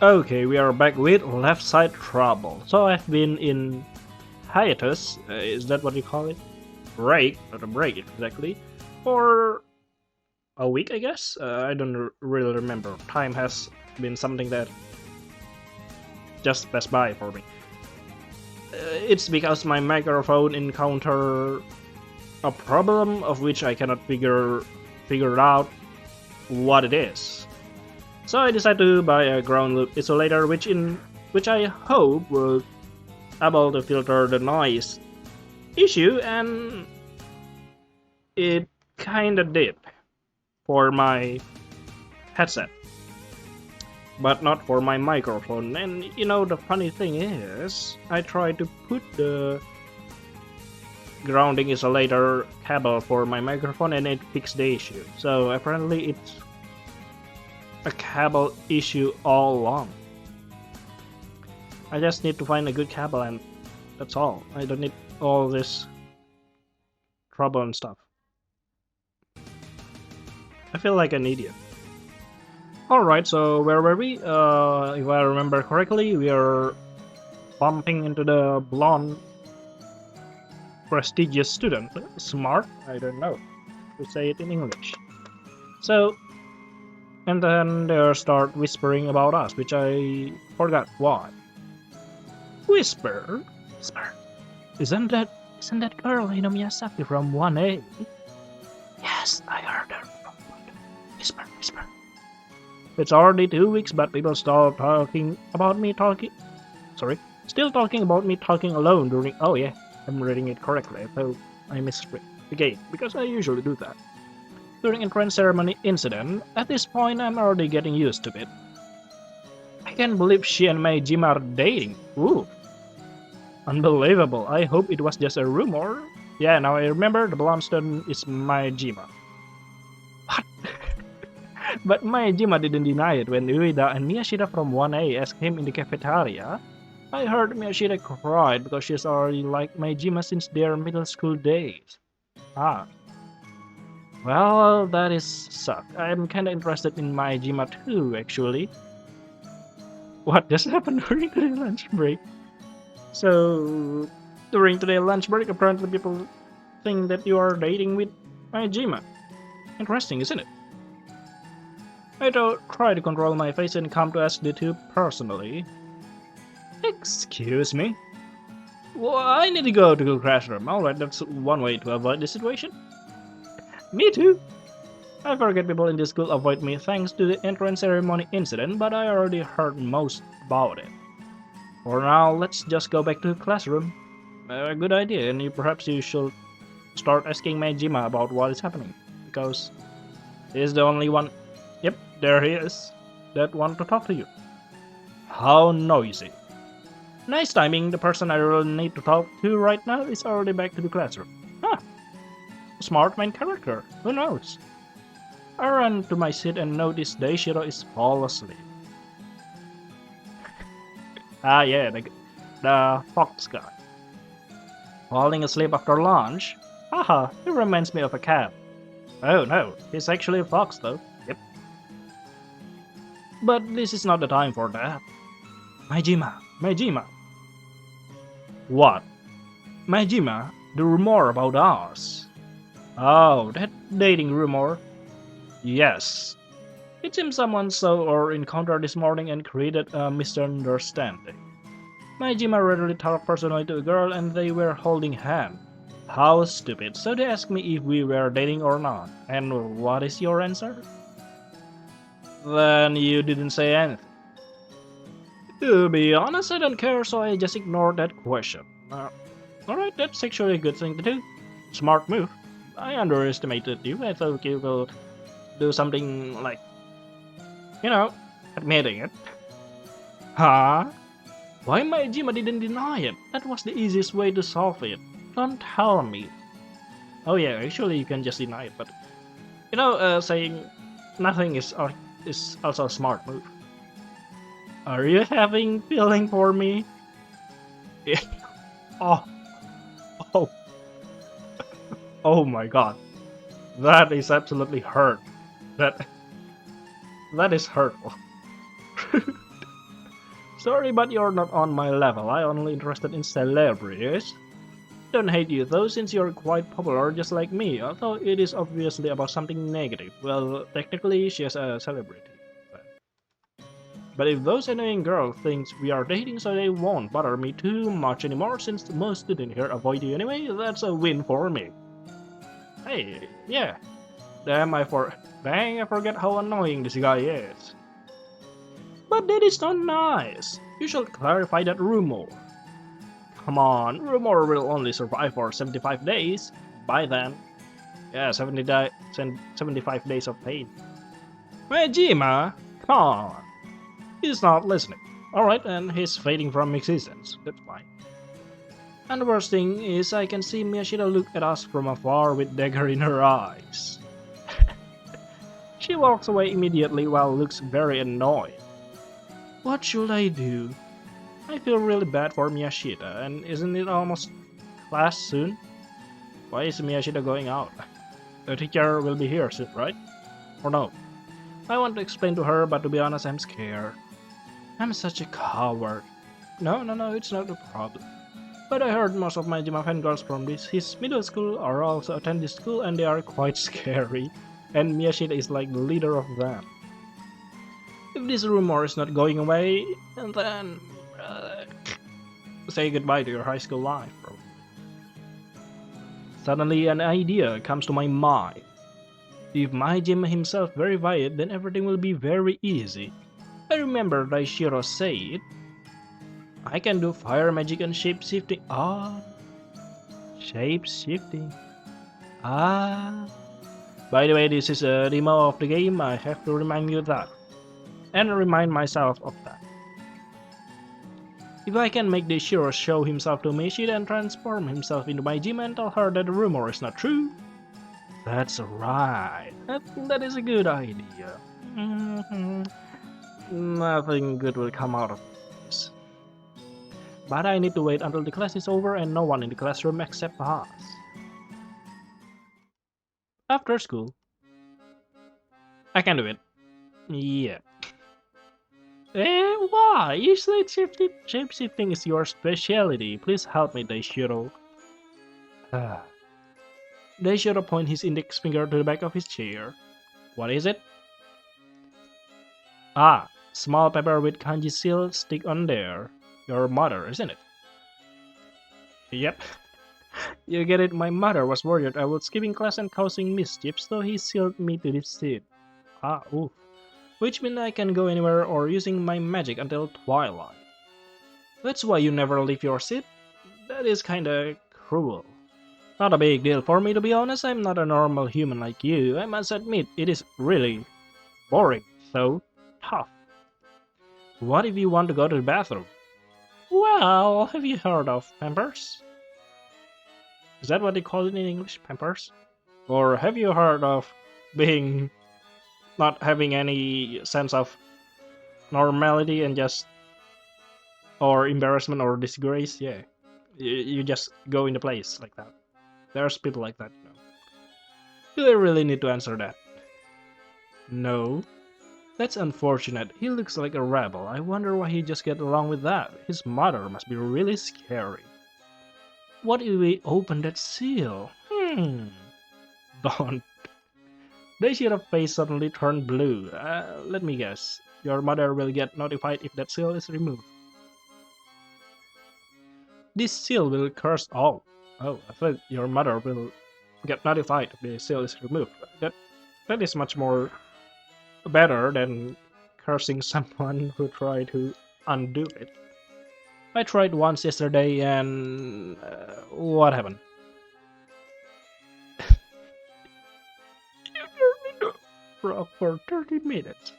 Okay, we are back with left side trouble. So I've been in hiatus, is that what you call it? Break, not a break exactly, for a week I guess? I don't really remember. Time has been something that just passed by for me. It's because my microphone encountered a problem of which I cannot figure out what it is. So I decided to buy a ground loop isolator which I hope will able to filter the noise issue, and it kinda did for my headset, but not for my microphone. And the funny thing is, I tried to put the grounding isolator cable for my microphone and it fixed the issue. So apparently it's a cable issue all along. I just need to find a good cable and that's all. I don't need all this trouble and stuff. I feel like an idiot. Alright, so where were we? If I remember correctly, we are bumping into the blonde prestigious student. Smart? I don't know to say it in English. So, and then they start whispering about us, which I forgot why. Whisper? Whisper. Isn't that girl Miyazaki from 1A? Yes, I heard her. Whisper, whisper. It's already 2 weeks, but people still talking about me talking. Sorry, still talking about me talking alone during. Oh yeah, I'm reading it correctly. I thought I misread the game because I usually do that. During entrance ceremony incident. At this point, I'm already getting used to it. I can't believe she and Meijima are dating. Ooh. Unbelievable. I hope it was just a rumor. Yeah, now I remember the blonde student is Meijima. What? But Meijima didn't deny it when Ueda and Miyashita from 1A asked him in the cafeteria. I heard Miyashita cried because she's already liked Meijima since their middle school days. Ah. Well, that is suck. I'm kinda interested in Meijima too, actually. What just happened during the lunch break? So, during today's lunch break, apparently people think that you are dating with Majima. Interesting, isn't it? I don't try to control my face and come to ask the two personally. Excuse me? Well, I need to go to the classroom. Alright, that's one way to avoid the situation. Me too. I forget people in this school avoid me thanks to the entrance ceremony incident, but I already heard most about it. For now, let's just go back to the classroom. Good idea, and perhaps you should start asking Majima about what is happening, because he's the only one. Yep, there he is. That want to talk to you. How noisy. Nice timing, the person I really need to talk to right now is already back to the classroom. Huh. Smart main character, who knows? I run to my seat and notice Daishiro is fall asleep. Ah yeah, the fox guy. Falling asleep after lunch? Haha, he reminds me of a cat. Oh no, he's actually a fox though. Yep. But this is not the time for that. Majima. What? Majima, the rumor about us. Oh, that dating rumor? Yes. It seems someone saw or encountered this morning and created a misunderstanding. Majima readily talked personally to a girl and they were holding hands. How stupid. So they asked me if we were dating or not. And what is your answer? Then you didn't say anything. To be honest, I don't care, so I just ignored that question. Alright, that's actually a good thing to do. Smart move. I underestimated you. I thought you will do something like, admitting it. Huh? Why Majima didn't deny it? That was the easiest way to solve it. Don't tell me. Oh yeah, actually you can just deny it, but saying nothing is also a smart move. Are you having feeling for me? oh, oh, oh my god, that is absolutely hurt. That is hurtful. Sorry, but you're not on my level. I only interested in celebrities. Don't hate you though, since you're quite popular just like me, although it is obviously about something negative. Well, technically she's a celebrity. But if those annoying girls think we are dating so they won't bother me too much anymore since most students here avoid you anyway, that's a win for me. Hey, yeah. Dang, I forget how annoying this guy is. But that is not nice. You should clarify that rumor. Come on, rumor will only survive for 75 days. By then, yeah, 75 days of pain. Majima, come on. He's not listening. Alright, and he's fading from existence. That's fine. And the worst thing is I can see Miyashita look at us from afar with dagger in her eyes. She walks away immediately while looks very annoyed. What should I do? I feel really bad for Miyashita, and isn't it almost class soon? Why is Miyashita going out? The teacher will be here soon, right? Or no? I want to explain to her, but to be honest, I'm scared. I'm such a coward. No, it's not a problem. But I heard most of my Jima fangirls from his middle school are also attend this school and they are quite scary. And Miyashita is like the leader of them. If this rumor is not going away, then say goodbye to your high school life, bro. Suddenly an idea comes to my mind. If my Jima himself verify it, then everything will be very easy. I remember Daishiro said, I can do fire magic and shape-shifting. Shape-shifting. By the way, this is a demo of the game, I have to remind you that. And remind myself of that. If I can make Daishiro show himself to Mishida and transform himself into my Jima and tell her that the rumor is not true. That's right. That is a good idea. Nothing good will come out of this. But I need to wait until the class is over and no one in the classroom except us. After school. I can do it. Yeah. Why? Usually shape-shifting is your specialty. Please help me, Daishiro. Daishiro points his index finger to the back of his chair. What is it? Small paper with kanji seal stick on there. Your mother, isn't it? Yep. You get it, my mother was worried I was skipping class and causing mischief, so he sealed me to this seat. Oof. Which means I can go anywhere or using my magic until twilight. That's why you never leave your seat? That is kinda cruel. Not a big deal for me, to be honest. I'm not a normal human like you. I must admit, it is really boring, so tough. What if you want to go to the bathroom? Well, have you heard of Pampers? Is that what they call it in English, Pampers? Or have you heard of being not having any sense of normality and just or embarrassment or disgrace? Yeah, you just go in the place like that. There's people like that, you know. Do I really need to answer that? No. That's unfortunate. He looks like a rebel. I wonder why he just get along with that. His mother must be really scary. What if we open that seal? Don't. Daishiro's face suddenly turned blue. Let me guess. Your mother will get notified if that seal is removed. This seal will curse all. Oh, I thought your mother will get notified if the seal is removed. That is much more better than cursing someone who tried to undo it. I tried once yesterday and what happened? You turned into a frog for 30 minutes.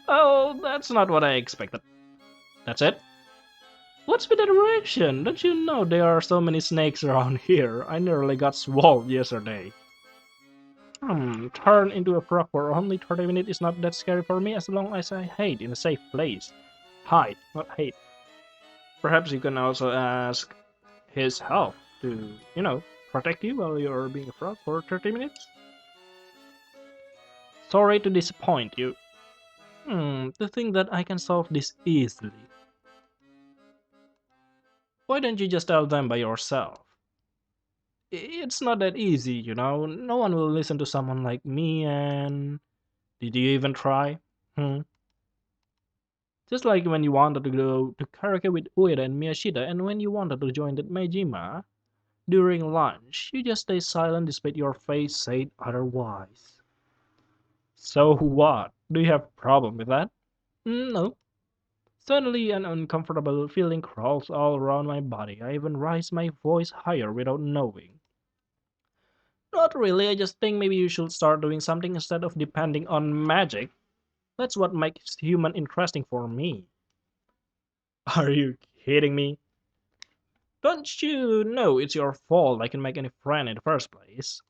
Oh, that's not what I expected. That's it? What's with the direction? Don't you know there are so many snakes around here? I nearly got swallowed yesterday. Turn into a frog for only 30 minutes is not that scary for me as long as I hide in a safe place. Hide, not hate. Perhaps you can also ask his help to, protect you while you're being a frog for 30 minutes? Sorry to disappoint you. To think that I can solve this easily. Why don't you just tell them by yourself? It's not that easy, you know. No one will listen to someone like me, and did you even try? Hmm. Just like when you wanted to go to karaoke with Ueda and Miyashita, and when you wanted to join that Meijima during lunch, you just stay silent despite your face said otherwise. So what? Do you have a problem with that? No. Suddenly an uncomfortable feeling crawls all around my body. I even raise my voice higher without knowing. Not really, I just think maybe you should start doing something instead of depending on magic. That's what makes human interesting for me. Are you kidding me? Don't you know it's your fault I can make any friend in the first place?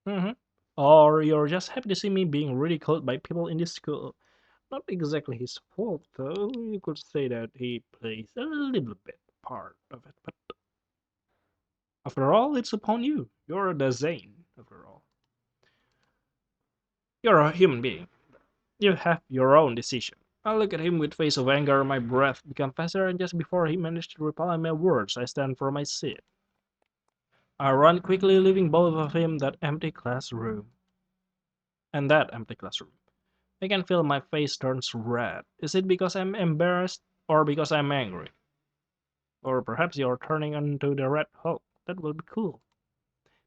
Mm-hmm. Or you're just happy to see me being ridiculed by people in this school. Not exactly his fault, though. You could say that he plays a little bit part of it, but after all, it's upon you. You're the Zane, after all. You're a human being. You have your own decision. I look at him with face of anger, my breath becomes faster, and just before he managed to reply my words, I stand for my seat. I run quickly, leaving both of him that empty classroom. And that empty classroom. I can feel my face turns red. Is it because I'm embarrassed or because I'm angry? Or perhaps you're turning into the Red Hulk. That will be cool.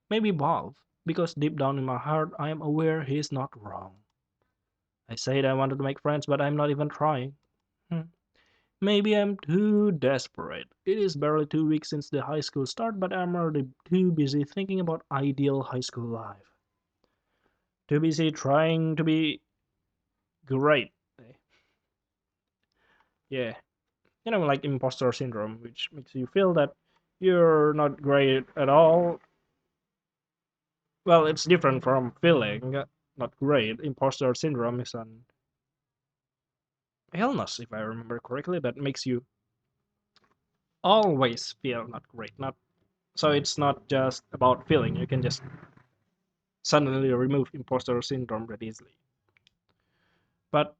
Maybe both, because deep down in my heart I am aware he is not wrong. I said I wanted to make friends, but I'm not even trying. Hmm. Maybe I'm too desperate. It is barely 2 weeks since the high school start, but I'm already too busy thinking about ideal high school life. Too busy trying to be great. Yeah, like imposter syndrome, which makes you feel that you're not great at all. Well, it's different from feeling not great. Imposter syndrome is an illness, if I remember correctly, that makes you always feel not great. Not so it's not just about feeling. You can just suddenly remove imposter syndrome that easily. But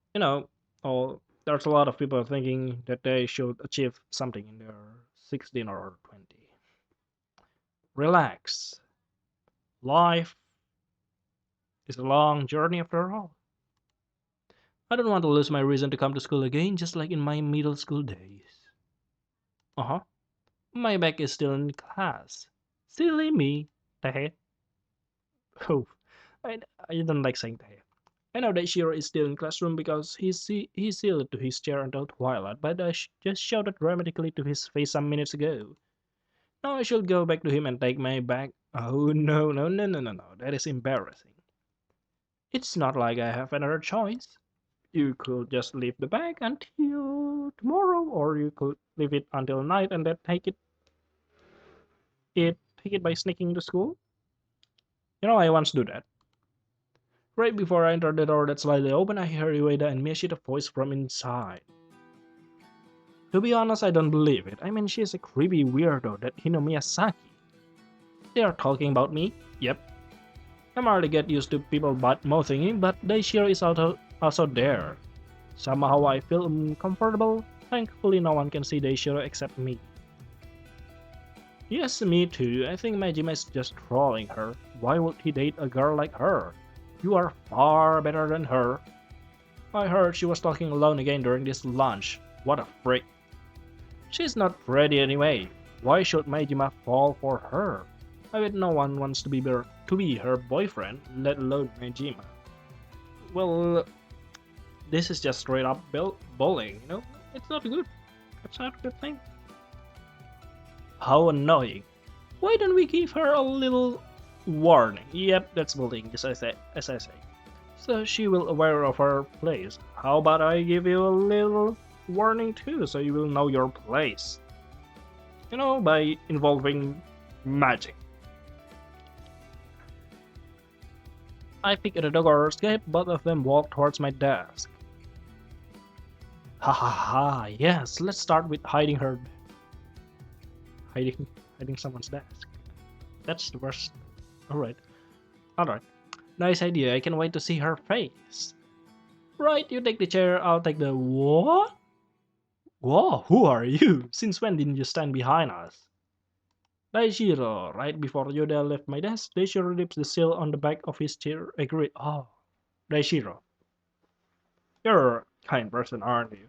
oh, there's a lot of people thinking that they should achieve something in their 16 or 20. Relax. Life is a long journey after all. I don't want to lose my reason to come to school again, just like in my middle school days. Uh huh. My back is still in class. Silly me. Tehe. Oh, I, I don't like saying tehe. I know that Shiro is still in classroom because he's sealed to his chair until twilight, but I just shouted dramatically to his face some minutes ago. Now I should go back to him and take my bag. Oh no, no, no, no, no, no. That is embarrassing. It's not like I have another choice. You could just leave the bag until tomorrow, or you could leave it until night and then take it by sneaking to school. I once do that. Right before I enter the door that slightly open, I hear Ueda and Miyashita voice from inside. To be honest, I don't believe it. I mean, she's a creepy weirdo, that Miyazaki. They are talking about me? Yep. I'm already get used to people bad mouthing me, but Daishiro is also there. Somehow I feel uncomfortable. Thankfully, no one can see Daishiro except me. Yes, me too. I think Majima is just trolling her. Why would he date a girl like her? You are far better than her. I heard she was talking alone again during this lunch. What a freak. She's not pretty anyway. Why should Majima fall for her? I bet no one wants to be her boyfriend, let alone Majima. Well, this is just straight up bullying. It's not good. It's not a good thing. How annoying. Why don't we give her a little warning? Yep, that's bullying, as I say. So she will aware of her place. How about I give you a little warning too, so you will know your place? By involving magic. I pick at the door escape, both of them walk towards my desk. Ha ha ha, yes, let's start with hiding someone's desk. That's the worst. Alright. Nice idea, I can't wait to see her face. Right, you take the chair, I'll take the what? Whoa, who are you? Since when didn't you stand behind us? Daishiro, right before Yoda left my desk, Daishiro rips the seal on the back of his chair. Agreed. Oh, Daishiro, you're a kind person, aren't you?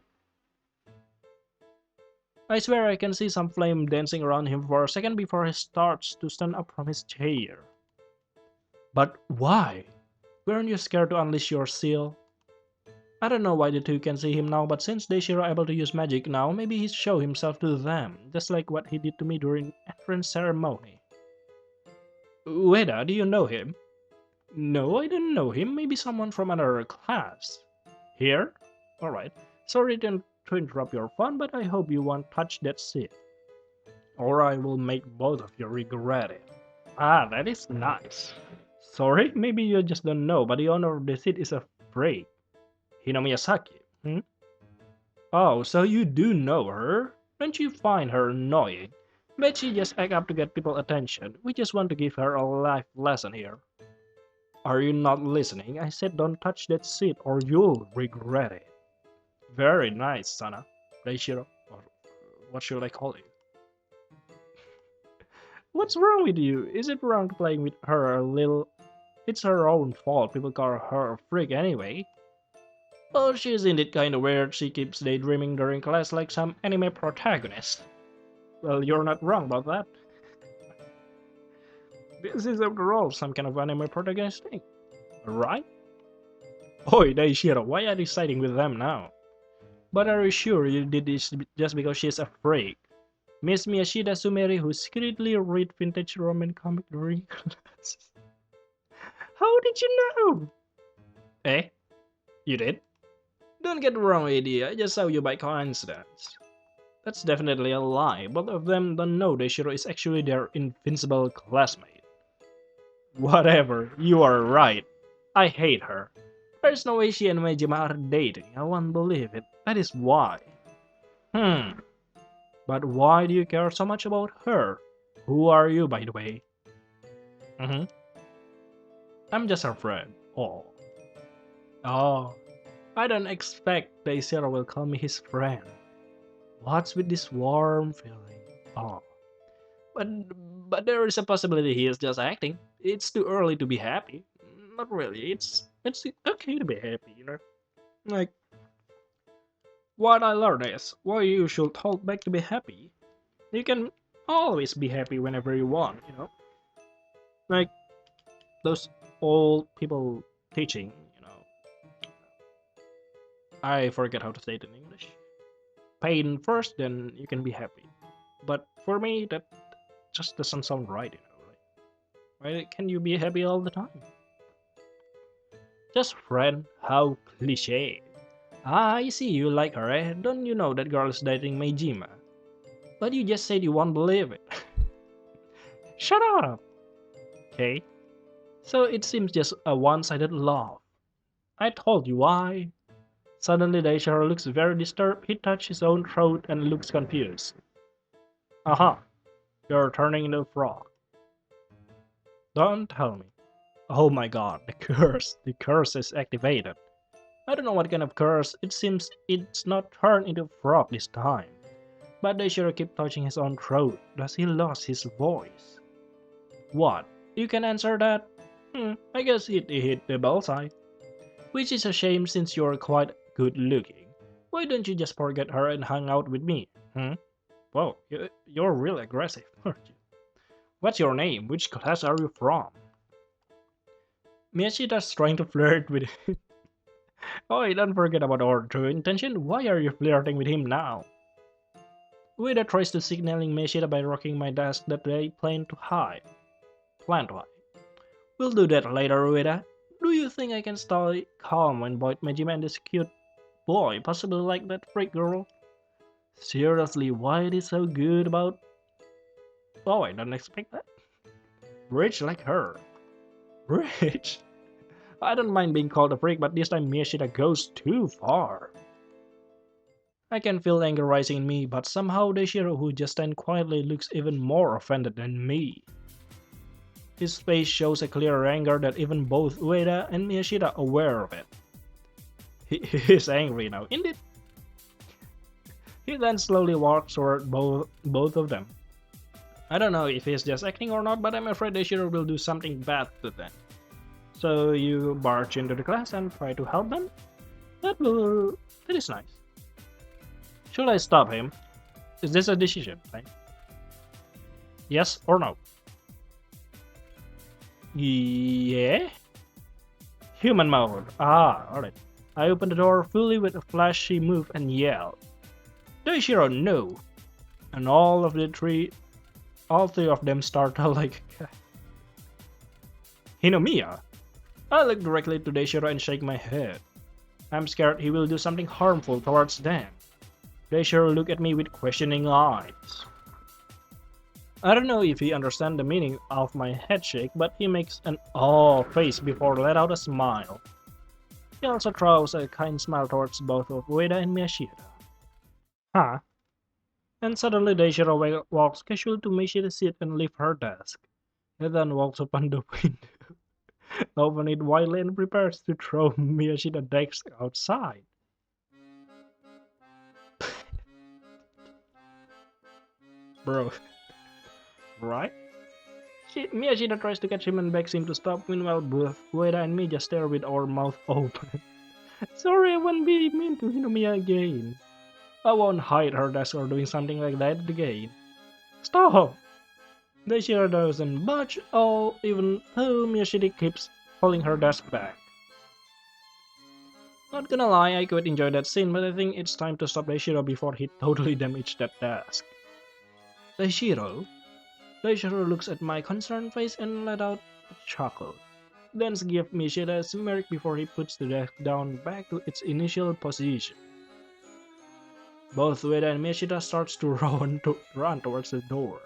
I swear I can see some flame dancing around him for a second before he starts to stand up from his chair. But why? Weren't you scared to unleash your seal? I don't know why the two can see him now, but since Daishiro able to use magic now, maybe he show himself to them, just like what he did to me during entrance ceremony. Ueda, do you know him? No, I don't know him. Maybe someone from another class. Here? Alright. Sorry to interrupt your fun, but I hope you won't touch that seat. Or I will make both of you regret it. Ah, that is nice. Sorry, maybe you just don't know, but the owner of the seat is a freak. Miyazaki. Hmm? Oh, so you do know her? Don't you find her annoying? Bet she just act up to get people attention. We just want to give her a life lesson here. Are you not listening? I said don't touch that seat or you'll regret it. Very nice, Sana. Reishiro, or what should I call you? What's wrong with you? Is it wrong playing with her a little? It's her own fault. People call her a freak anyway. Oh, she's indeed kinda weird. She keeps daydreaming during class like some anime protagonist. Well, you're not wrong about that. This is after all some kind of anime protagonist thing, right? Oi, Daishiro, why are you siding with them now? But are you sure you did this just because she's a freak? Miss Miyashida Sumeri who secretly read vintage Roman comic during classes. How did you know? Eh? You did? Don't get the wrong idea, I just saw you by coincidence. That's definitely a lie. Both of them don't know Daishiro is actually their invincible classmate. Whatever, you are right. I hate her. There's no way she and Majima are dating. I won't believe it. That is why. But why do you care so much about her? Who are you, by the way? I'm just her friend. Oh. Oh. I don't expect Daishiro will call me his friend. What's with this warm feeling? Oh. But there is a possibility he is just acting. It's too early to be happy. Not really. It's okay to be happy, you know? Like, what I learned is, why you should hold back to be happy. You can always be happy whenever you want, you know? Like, those old people teaching, you know? I forget how to say it in English. Pain first, then you can be happy. But for me, that just doesn't sound right, you know? Like, why can you be happy all the time? Just friend, how cliche. Ah, I see you like her, eh? Don't you know that girl is dating Meijima? But you just said you won't believe it. Shut up! Okay. So it seems just a one-sided love. I told you why. Suddenly Daishiro looks very disturbed. He touches his own throat and looks confused. Aha, you're turning into a frog. Don't tell me. Oh my god, the curse. The curse is activated. I don't know what kind of curse. It seems it's not turned into a frog this time. But Daishiro keeps touching his own throat. Does he lose his voice? What? You can answer that? I guess it hit the bullseye. Which is a shame since you're quite good looking. Why don't you just forget her and hang out with me? Whoa, you're really aggressive, aren't you? What's your name? Which class are you from? Miyashida's trying to flirt with him. Oh, don't forget about our true intention. Why are you flirting with him now? Ueda tries to signaling Miyashida by rocking my desk that they plan to hide. We'll do that later, Ueda. Do you think I can stay calm when Boyd Majima and this cute boy possibly like that freak girl? Seriously, why it is so good about... Oh, I don't expect that. Rich like her. Rich? I don't mind being called a freak, but this time Miyashida goes too far. I can feel anger rising in me, but somehow Daishiro, who just stands quietly, looks even more offended than me. His face shows a clear anger that even both Ueda and Miyashida are aware of it. He's angry now. Indeed. He then slowly walks toward both of them. I don't know if he's just acting or not, but I'm afraid Deshiro will do something bad to them. So you barge into the class and try to help them? That is nice. Should I stop him? Is this a decision, right? Yes or no? Yeah? Human mode. Ah, alright. I open the door fully with a flashy move and yell. Daishiro, no! And all three of them startle like Hinomiya. I look directly to Daishiro and shake my head. I'm scared he will do something harmful towards them. Daishiro look at me with questioning eyes. I don't know if he understands the meaning of my headshake, but he makes an awe face before let out a smile. He also throws a kind smile towards both of Ueda and Miyashita. Huh? And suddenly Daishiro walks casually to Miyashita's seat and leaves her desk. He then walks open the window, open it widely and prepares to throw Miyashita's desk outside. Bro. Right? Miyashita tries to catch him and begs him to stop, meanwhile both Ueda and me just stare with our mouth open. Sorry, I won't be mean to Hinomiya again. I won't hide her desk or doing something like that again. Stop! Daishiro doesn't budge, even though Miyashita keeps pulling her desk back. Not gonna lie, I quite enjoy that scene, but I think it's time to stop Daishiro before he totally damages that desk. Daishiro looks at my concerned face and let out a chuckle. Then gives Miyashita a smirk before he puts the desk down back to its initial position. Both Ueda and Miyashita starts to run towards the door.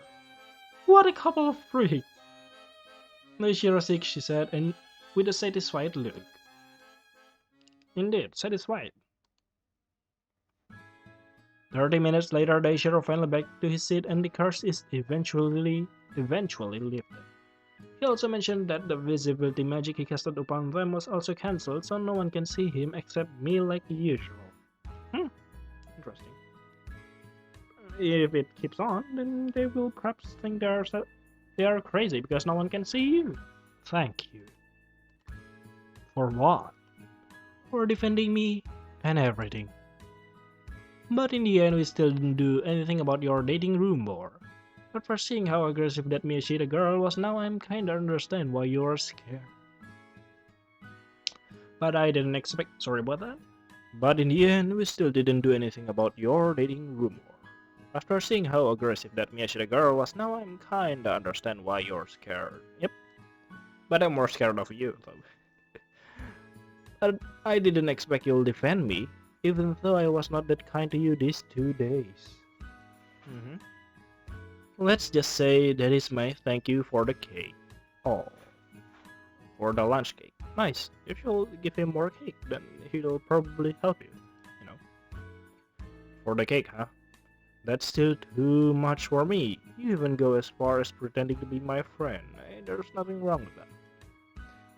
What a couple of freaks! Daishiro sick, she said, and with a satisfied look. Indeed, satisfied. 30 minutes later, Daishiro finally back to his seat and the curse is eventually lifted. He also mentioned that the visibility magic he casted upon them was also cancelled, so no one can see him except me like usual. Interesting. If it keeps on, then they will perhaps think they are crazy because no one can see you. Thank you. For what? For defending me and everything. But in the end, we still didn't do anything about your dating rumor. But for seeing how aggressive that Miyashita girl was, now I'm kinda understand why you're scared. But I didn't expect. Sorry about that. But in the end, we still didn't do anything about your dating rumor. After seeing how aggressive that Miyashita girl was, now I'm kinda understand why you're scared. Yep. But I'm more scared of you, though. I didn't expect you'll defend me, even though I was not that kind to you these 2 days. Let's just say that is my thank you for the cake. Oh. For the lunch cake. Nice. If you'll give him more cake, then he'll probably help you. You know. For the cake, huh? That's still too much for me. You even go as far as pretending to be my friend. There's nothing wrong with that.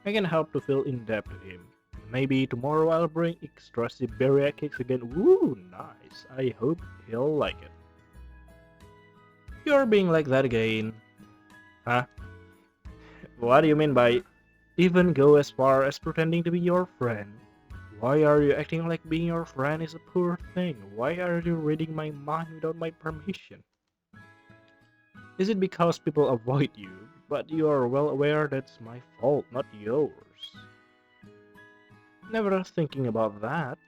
I can help to feel in debt to him. Maybe tomorrow I'll bring extra Siberia cakes again. Woo, nice. I hope he'll like it. You're being like that again. Huh? What do you mean by even go as far as pretending to be your friend? Why are you acting like being your friend is a poor thing? Why are you reading my mind without my permission? Is it because people avoid you, but you are well aware that's my fault, not yours? Never thinking about that.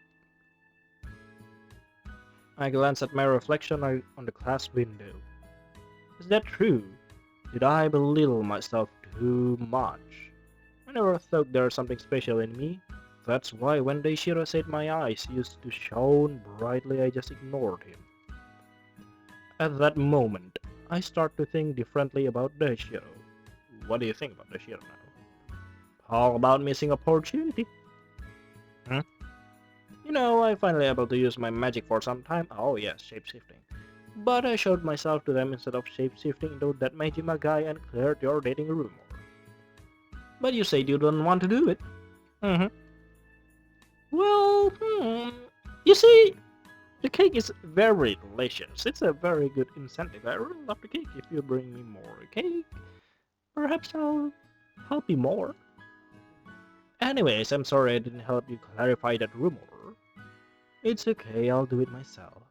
I glance at my reflection on the class window. Is that true? Did I belittle myself too much? I never thought there was something special in me. That's why when Daishiro said my eyes used to shine brightly, I just ignored him. At that moment, I start to think differently about Daishiro. What do you think about Daishiro now? How about missing opportunity? You know, I finally able to use my magic for some time. Oh yes, shapeshifting. But I showed myself to them instead of shapeshifting into that Majima guy and cleared your dating rumor. But you said you don't want to do it. Well, you see, the cake is very delicious. It's a very good incentive. I really love the cake. If you bring me more cake, perhaps I'll help you more. Anyways, I'm sorry I didn't help you clarify that rumor. It's okay, I'll do it myself.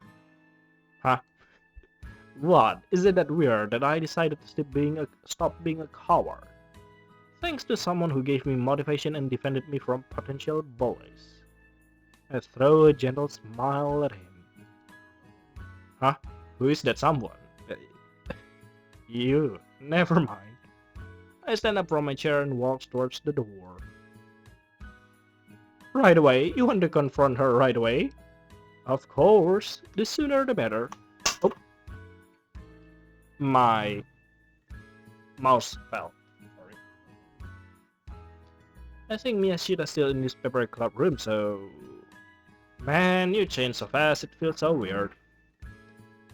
Huh? What? Isn't that weird that I decided to stop being a coward? Thanks to someone who gave me motivation and defended me from potential bullies. I throw a gentle smile at him. Huh? Who is that someone? Uh, You. Never mind. I stand up from my chair and walk towards the door. Right away? You want to confront her right away? Of course. The sooner the better. Oh, my mouse fell. Sorry. I think Miyashita's still in newspaper club room, so... Man, you change so fast, it feels so weird.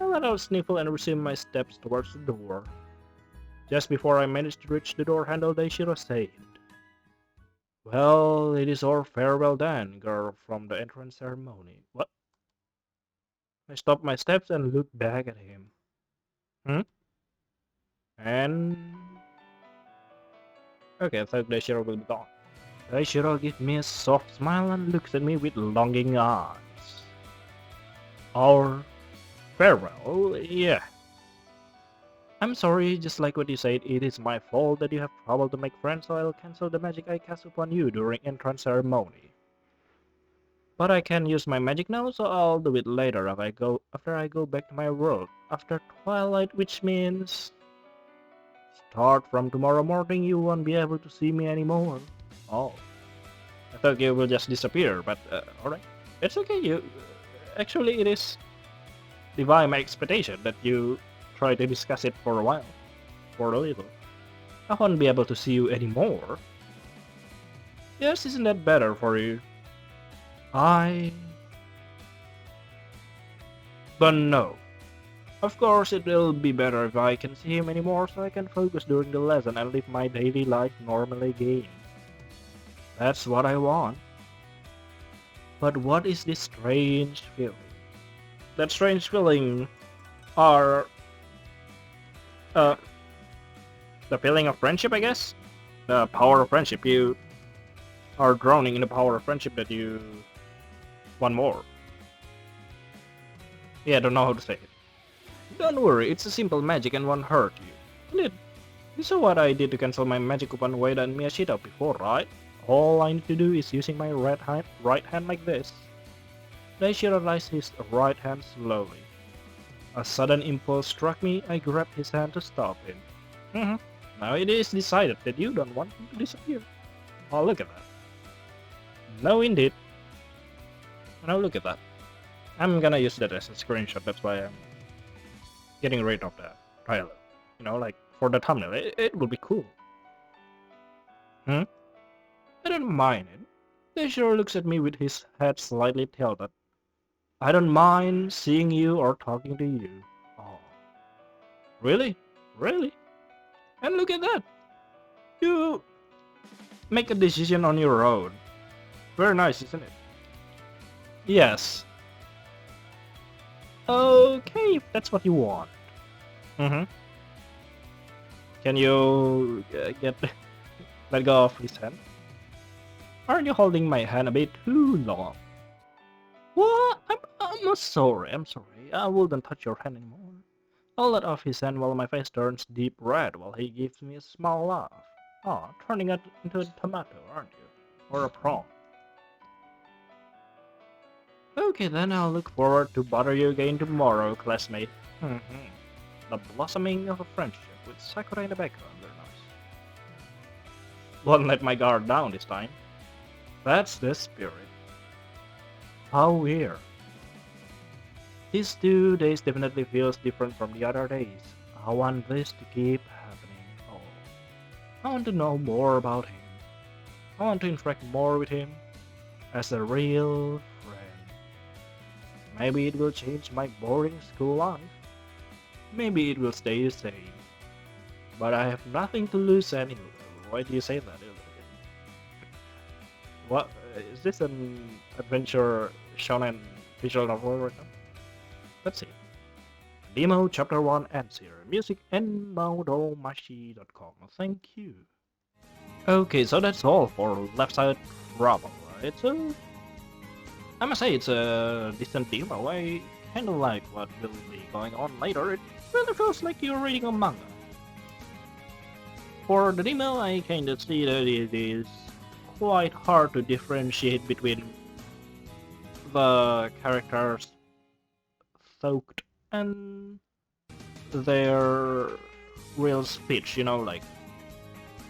I let out a sniffle and resume my steps towards the door. Just before I managed to reach the door handle, Daishiro said, "Well, it is our farewell then, girl from the entrance ceremony." What? I stopped my steps and looked back at him. Hmm? And... Okay, I thought Daishiro will be gone. Daishiro gives me a soft smile and looks at me with longing eyes. Our farewell? Yeah. I'm sorry, just like what you said, it is my fault that you have trouble to make friends, so I'll cancel the magic I cast upon you during entrance ceremony. But I can use my magic now, so I'll do it later after I go back to my world after twilight, which means start from tomorrow morning you won't be able to see me anymore. Oh, I thought you will just disappear, but alright. It's okay, you... Actually, it is divine my expectation that you try to discuss it for a while. For a little. I won't be able to see you anymore. Yes, isn't that better for you? But no. Of course, it will be better if I can see him anymore so I can focus during the lesson and live my daily life normally again. That's what I want. But what is this strange feeling? That strange feeling are... Uh, the feeling of friendship, I guess? The power of friendship. You are drowning in the power of friendship that you want more. Yeah, I don't know how to say it. Don't worry, it's a simple magic and won't hurt you. You saw what I did to cancel my magic upon Ueda and Miyashita before, right? All I need to do is using my right hand like this. Daishiro raised his right hand slowly. A sudden impulse struck me, I grabbed his hand to stop him. Now it is decided that you don't want him to disappear. Oh, look at that. No, indeed. Now look at that. I'm gonna use that as a screenshot, that's why I'm getting rid of that trailer. You know, like, for the thumbnail, it will be cool. I don't mind it. Daishiro looks at me with his head slightly tilted. I don't mind seeing you or talking to you. Oh. Really? Really? And look at that! You make a decision on your own. Very nice, isn't it? Yes. Okay, if that's what you want. Can you let go of his hand? Aren't you holding my hand a bit too long? What? I'm sorry, I wouldn't touch your hand anymore. I'll let off his hand while my face turns deep red while he gives me a small laugh. Oh, turning it into a tomato, aren't you? Or a prawn. Okay, then I'll look forward to bother you again tomorrow, classmate. The blossoming of a friendship with Sakura in the background, very nice. Won't let my guard down this time. That's the spirit. How weird. These 2 days definitely feels different from the other days. I want this to keep happening. Oh. I want to know more about him. I want to interact more with him as a real friend. Maybe it will change my boring school life. Maybe it will stay the same. But I have nothing to lose anyway. Why do you say that? What? Is this an adventure shonen visual novel right now? Let's see. Demo Chapter 1 ends here. Music enmaudomashi.com. Thank you. Okay, so that's all for Left Side Trouble. It's a... I must say it's a decent demo. I kinda like what will be going on later. It really feels like you're reading a manga. For the demo, I kinda see that it is quite hard to differentiate between the characters' thought and their real speech, you know, like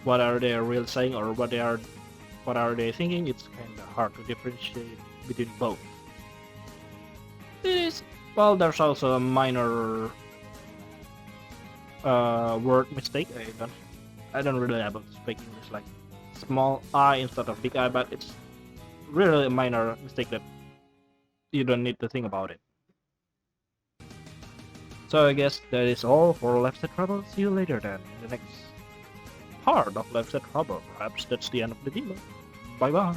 what are they real saying or what are they thinking. It's kinda hard to differentiate between both. It is, well, there's also a minor word mistake. I don't really able to speak English, like small I instead of big I, but it's really a minor mistake that you don't need to think about it. So I guess that is all for Left Side Trouble. See you later then in the next part of Left Side Trouble. Perhaps that's the end of the demo. Bye bye.